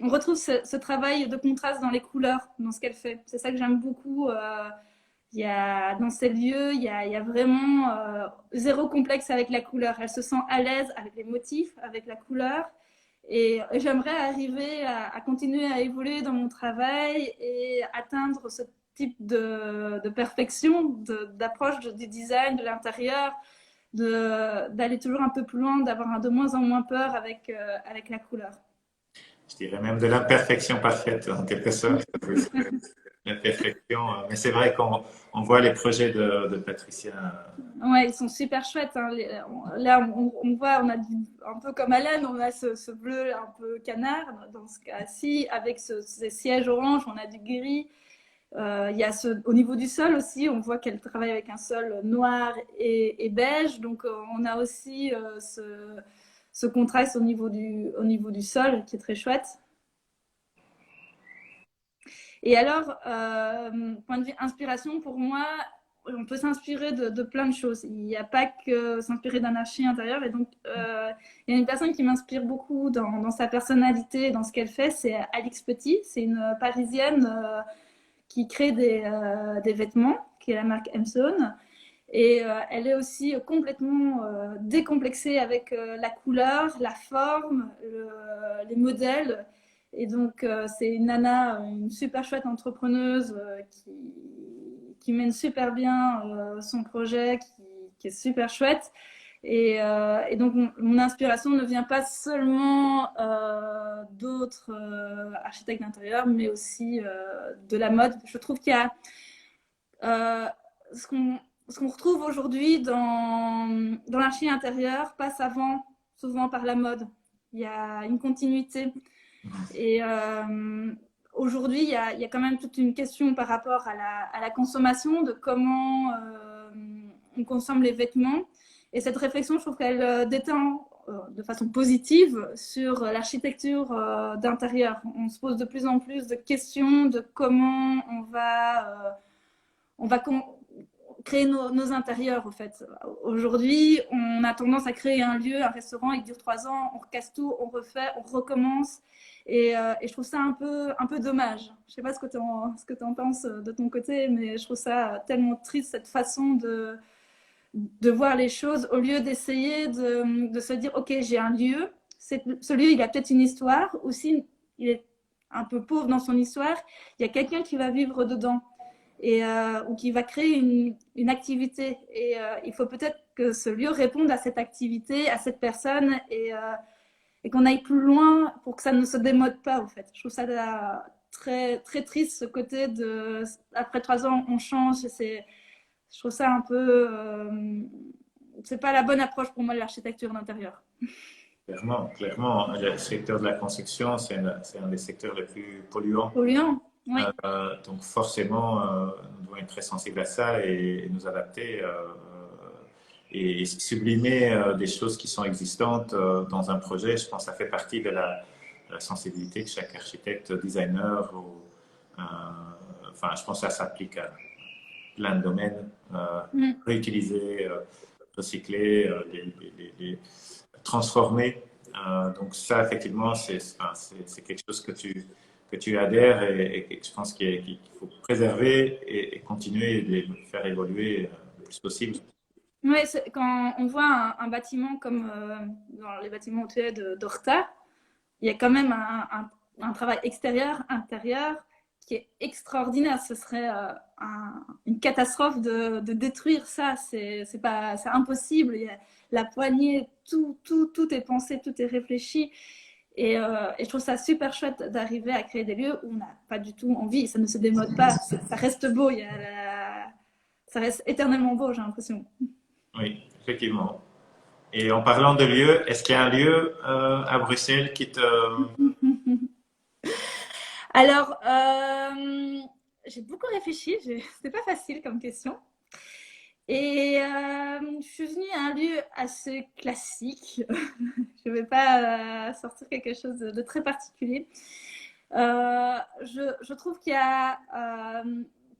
S2: on retrouve ce travail de contraste dans les couleurs, dans ce qu'elle fait. C'est ça que j'aime beaucoup. Dans ces lieux, il y a vraiment zéro complexe avec la couleur. Elle se sent à l'aise avec les motifs, avec la couleur. Et j'aimerais arriver à continuer à évoluer dans mon travail et atteindre ce type de perfection, d'approche du design, de l'intérieur, d'aller toujours un peu plus loin, d'avoir de moins en moins peur avec la couleur.
S1: Je dirais même de l'imperfection parfaite, en quelque sorte. L'imperfection. Mais c'est vrai qu'on voit les projets de Patricia.
S2: Ouais, ils sont super chouettes. Hein. Là, on voit, on a un peu comme Alan, on a ce bleu un peu canard dans ce cas-ci, avec ces sièges orange, on a du gris. Il y a au niveau du sol aussi, on voit qu'elle travaille avec un sol noir et beige. Donc, on a aussi ce contraste au niveau du sol qui est très chouette. Et alors, point de vue inspiration, pour moi, on peut s'inspirer de plein de choses. Il n'y a pas que s'inspirer d'un archi intérieur. Et donc, il y a une personne qui m'inspire beaucoup dans sa personnalité, dans ce qu'elle fait, c'est Alix Petit. C'est une Parisienne qui crée des vêtements, qui est la marque Emzone. Et elle est aussi complètement décomplexée avec la couleur, la forme, les modèles. Et donc, c'est une nana, une super chouette entrepreneuse qui mène super bien son projet, qui est super chouette. Et donc, mon inspiration ne vient pas seulement d'autres architectes d'intérieur, mais aussi de la mode. Je trouve qu'il y a ce qu'on retrouve aujourd'hui dans l'archi intérieur passe avant souvent par la mode. Il y a une continuité. Et aujourd'hui, il y a quand même toute une question par rapport à la consommation, de comment on consomme les vêtements. Et cette réflexion, je trouve qu'elle déteint de façon positive sur l'architecture d'intérieur. On se pose de plus en plus de questions de comment on va créer nos intérieurs, en fait. Aujourd'hui, on a tendance à créer un lieu, un restaurant, il dure 3 ans, on recasse tout, on refait, on recommence. Et je trouve ça un peu dommage. Je ne sais pas ce que tu en penses de ton côté, mais je trouve ça tellement triste, cette façon de voir les choses, au lieu d'essayer de se dire, OK, j'ai un lieu, ce lieu, il a peut-être une histoire, ou s'il est un peu pauvre dans son histoire, il y a quelqu'un qui va vivre dedans. Ou qui va créer une activité. Et il faut peut-être que ce lieu réponde à cette activité, à cette personne, et qu'on aille plus loin pour que ça ne se démode pas, en fait. Je trouve ça très, très triste, ce côté de, après 3 ans, on change. Je trouve ça un peu... c'est pas la bonne approche pour moi de l'architecture d'intérieur.
S1: Clairement, le secteur de la construction, c'est un des secteurs les plus polluants.
S2: Polluant, oui.
S1: Donc forcément, nous devons être très sensibles à ça et nous adapter et sublimer des choses qui sont existantes dans un projet. Je pense que ça fait partie de la sensibilité de chaque architecte, designer. Enfin, je pense que ça s'applique à plein de domaines. Réutiliser, recycler, transformer. Donc ça, effectivement, c'est quelque chose que tu adhères et je pense qu'il faut préserver et continuer de les faire évoluer le plus possible.
S2: Oui, quand on voit un bâtiment comme dans les bâtiments hôteliers d'Horta, il y a quand même un travail extérieur, intérieur, qui est extraordinaire. Ce serait une catastrophe de détruire ça. C'est impossible. Il y a la poignée, tout est pensé, tout est réfléchi. Et je trouve ça super chouette d'arriver à créer des lieux où on n'a pas du tout envie. Ça ne se démode pas. Ça reste beau. Ça reste éternellement beau, j'ai l'impression.
S1: Oui, effectivement. Et en parlant de lieux, est-ce qu'il y a un lieu à Bruxelles qui te...
S2: Alors, j'ai beaucoup réfléchi. C'était pas facile comme question. Et je suis venue à un lieu assez classique. Je ne vais pas sortir quelque chose de très particulier. Je trouve qu'il y a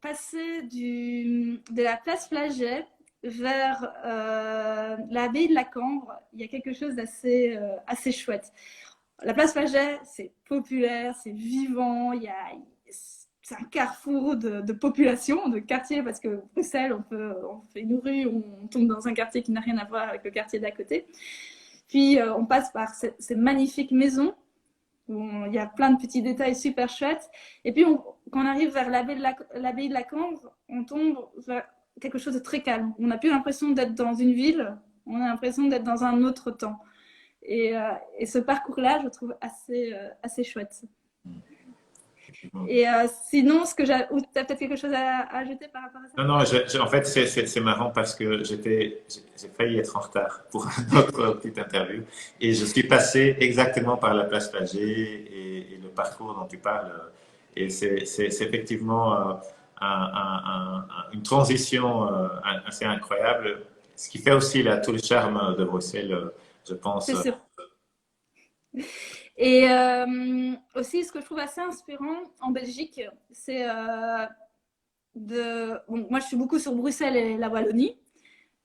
S2: passé de la place Flaget vers l'abbaye de la Cambre, il y a quelque chose assez chouette. La place Flaget, c'est populaire, c'est vivant, c'est un carrefour de population, de quartier, parce que Bruxelles, on fait une rue, on tombe dans un quartier qui n'a rien à voir avec le quartier d'à côté. Puis on passe par ces magnifiques maisons, où il y a plein de petits détails super chouettes. Et puis quand on arrive vers l'abbaye de la Cambre, on tombe vers quelque chose de très calme. On n'a plus l'impression d'être dans une ville, on a l'impression d'être dans un autre temps. Et ce parcours-là, je trouve assez chouette. Et sinon, tu as peut-être quelque chose à ajouter par rapport à ça?
S1: Non, en fait, c'est marrant parce que j'ai failli être en retard pour notre petite interview et je suis passé exactement par la place Flaget et le parcours dont tu parles. Et c'est effectivement une transition assez incroyable, ce qui fait aussi là, tout le charme de Bruxelles, je pense.
S2: C'est sûr. Et aussi, ce que je trouve assez inspirant en Belgique, c'est Bon, moi, je suis beaucoup sur Bruxelles et la Wallonie.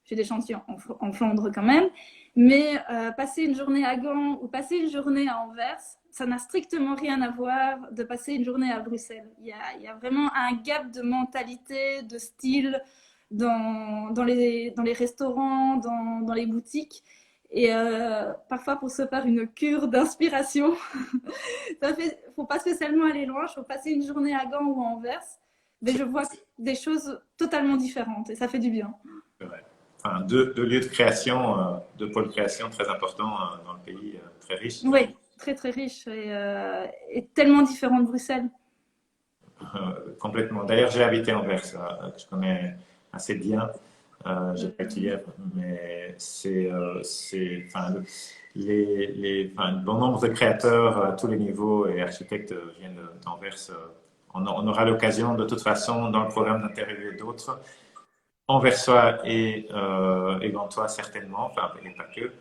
S2: J'ai des chantiers en Flandre quand même. Mais passer une journée à Gand ou passer une journée à Anvers, ça n'a strictement rien à voir de passer une journée à Bruxelles. Il y a vraiment un gap de mentalité, de style dans les restaurants, dans les boutiques. Et parfois, pour se faire une cure d'inspiration, faut pas spécialement aller loin. Je faut passer une journée à Gand ou à Anvers, mais je vois des choses totalement différentes et ça fait du bien.
S1: Enfin, deux lieux de création, deux pôles de création très importants dans le pays, très riches.
S2: Oui, très très riche et tellement différent de Bruxelles.
S1: Complètement. D'ailleurs, j'ai habité à Anvers, que je connais assez bien. J'ai pas été hier, mais enfin, un bon nombre de créateurs à tous les niveaux et architectes viennent d'Anvers. On aura l'occasion, de toute façon, dans le programme d'interviewer d'autres, anversois et gantois certainement, enfin, mais pas que.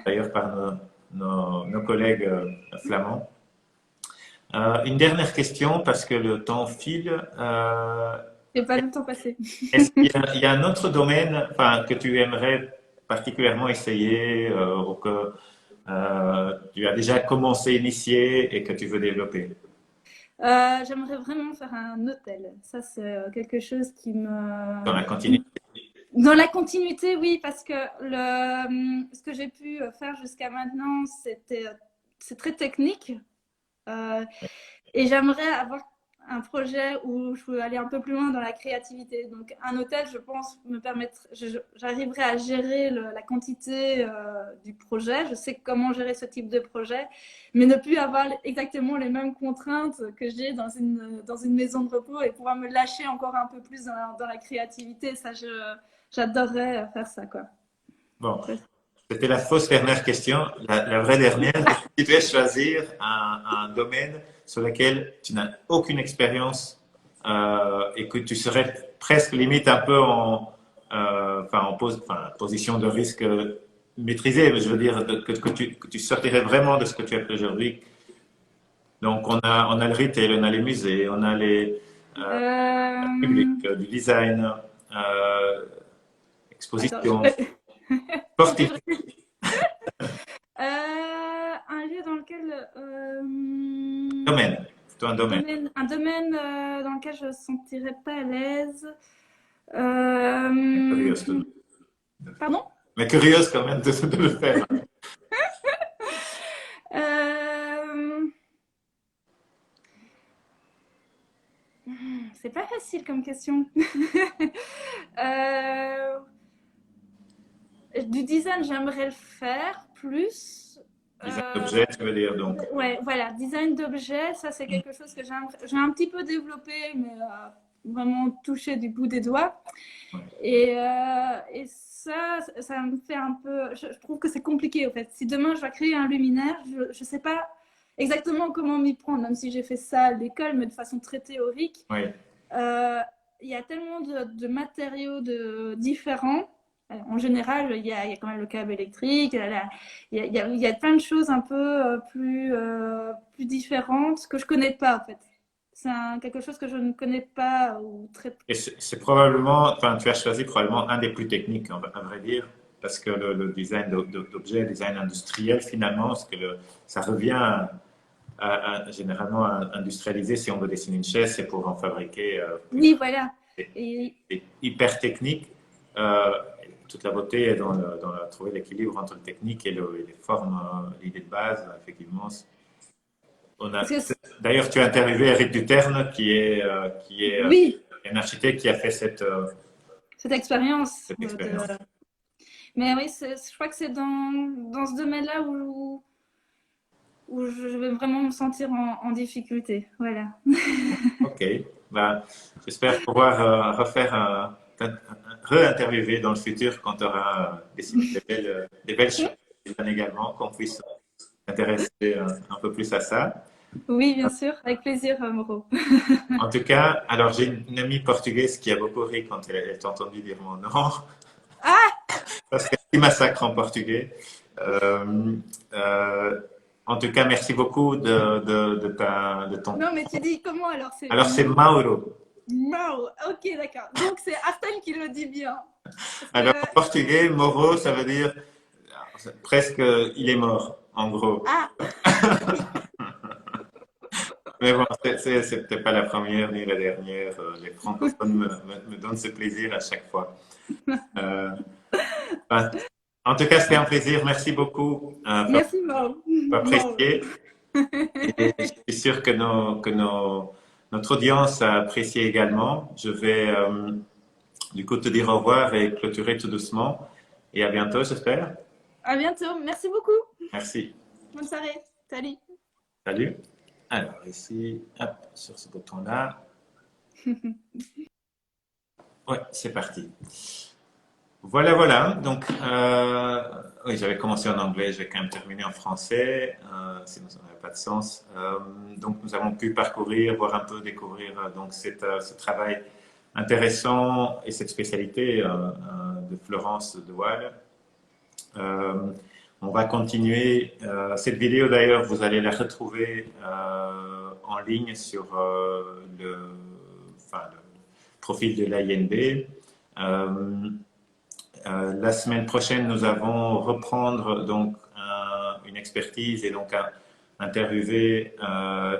S1: D'ailleurs, par nos collègues flamands. Une dernière question, parce que le temps file.
S2: J'ai pas le temps passé.
S1: Est-ce qu'il y a un autre domaine, enfin, que tu aimerais particulièrement essayer ou que tu as déjà commencé, initié et que tu veux développer?
S2: J'aimerais vraiment faire un hôtel. Ça, c'est quelque chose qui me...
S1: Dans la continuité.
S2: Dans la continuité, oui, parce que ce que j'ai pu faire jusqu'à maintenant, c'est très technique. Et j'aimerais avoir un projet où je peux aller un peu plus loin dans la créativité. Donc, un hôtel, je pense, me permettre, j'arriverai à gérer la quantité du projet. Je sais comment gérer ce type de projet, mais ne plus avoir exactement les mêmes contraintes que j'ai dans une maison de repos et pouvoir me lâcher encore un peu plus dans la créativité. Ça, j'adorerais faire ça, quoi.
S1: Bon, c'était la fausse dernière question. La vraie dernière, si tu devais choisir un domaine sur lequel tu n'as aucune expérience et que tu serais presque limite un peu en position de risque maîtrisée, mais je veux dire que tu sortirais vraiment de ce que tu as fait aujourd'hui. Donc on a le retail, on a les musées, on a les publics, du design, exposition, sportif.
S2: Un lieu dans lequel...
S1: Domaine, plutôt un domaine.
S2: Un domaine dans lequel je ne me sentirais pas à l'aise.
S1: Curieuse,
S2: Pardon?
S1: mais curieuse quand même de le faire.
S2: C'est pas facile comme question. Du design, j'aimerais le faire plus.
S1: Design d'objet, tu veux dire donc.
S2: Ouais, voilà, design d'objets, ça c'est quelque chose que j'ai un petit peu développé, mais vraiment touché du bout des doigts.
S1: Ouais.
S2: Et ça me fait un peu. Je trouve que c'est compliqué en fait. Si demain je dois créer un luminaire, je ne sais pas exactement comment m'y prendre, même si j'ai fait ça à l'école, mais de façon très théorique.
S1: Oui.
S2: Il y a tellement de matériaux différents. En général, il y a quand même le câble électrique, il y a plein de choses un peu plus différentes que je ne connais pas en fait. C'est quelque chose que je ne connais pas ou très.
S1: Et c'est probablement, enfin, tu as choisi probablement un des plus techniques, à vrai dire, parce que le design d'objets, le design industriel, finalement, parce que ça revient généralement à industrialiser. Si on veut dessiner une chaise, c'est pour en fabriquer.
S2: Oui, voilà.
S1: C'est hyper technique. Toute la beauté est dans trouver l'équilibre entre le technique et les formes, l'idée de base, effectivement. D'ailleurs, tu as interviewé Eric Duterne, qui est
S2: oui.
S1: Un architecte qui a fait cette
S2: expérience.
S1: expérience.
S2: Mais oui, je crois que c'est dans ce domaine-là où je vais vraiment me sentir en difficulté. Voilà.
S1: Ok. Ben, j'espère pouvoir re-interviewer dans le futur quand tu auras dessiné des belles choses également, qu'on puisse s'intéresser un peu plus à ça.
S2: Oui, bien sûr, avec plaisir, Mauro.
S1: En tout cas, alors j'ai une amie portugaise qui a beaucoup ri quand elle t'a entendu dire mon nom,
S2: Ah,
S1: parce qu'elle massacre en portugais. Euh, euh, En tout cas, merci beaucoup de ton.
S2: non, mais tu dis comment alors? C'est
S1: Alors c'est Mauro.
S2: Mauro. Ok, d'accord. Donc c'est Aston qui le dit bien. Parce
S1: Alors en
S2: que
S1: portugais, Moro, ça veut dire presque il est mort, en gros.
S2: ah,
S1: Mais bon, c'est peut-être pas la première ni la dernière. Les francophones me donnent ce plaisir à chaque fois. Euh, ben, En tout cas, c'était un plaisir. Merci beaucoup
S2: merci Mauro.
S1: pour
S2: Mauro.
S1: apprécier. Et je suis sûr que notre audience a apprécié également. Je vais du coup te dire au revoir et clôturer tout doucement. Et à bientôt, j'espère.
S2: À bientôt. Merci beaucoup.
S1: Merci.
S2: Bonne soirée. Salut.
S1: Salut. Alors ici, hop, sur ce bouton-là. Ouais, c'est parti. Voilà, voilà. Donc, oui, j'avais commencé en anglais, je vais quand même terminer en français, sinon ça n'aurait pas de sens. Donc, nous avons pu parcourir, voir un peu, découvrir donc ce travail intéressant et cette spécialité de Florence de Waal. Euh, on va continuer. Cette vidéo, d'ailleurs, vous allez la retrouver en ligne sur le profil de l'INB. La semaine prochaine, nous allons reprendre donc une expertise et donc interviewer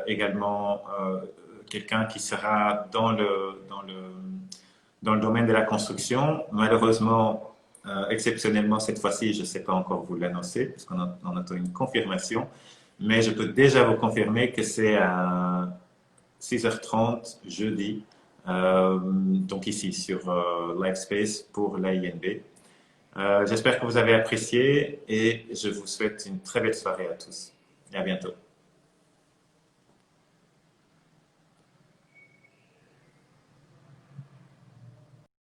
S1: également quelqu'un qui sera dans le domaine de la construction. Malheureusement, exceptionnellement cette fois-ci, je ne sais pas encore vous l'annoncer parce qu'on en attend une confirmation, mais je peux déjà vous confirmer que c'est à 6h30 jeudi, donc ici sur Livespace pour l'INB. J'espère que vous avez apprécié et je vous souhaite une très belle soirée à tous. Et à bientôt.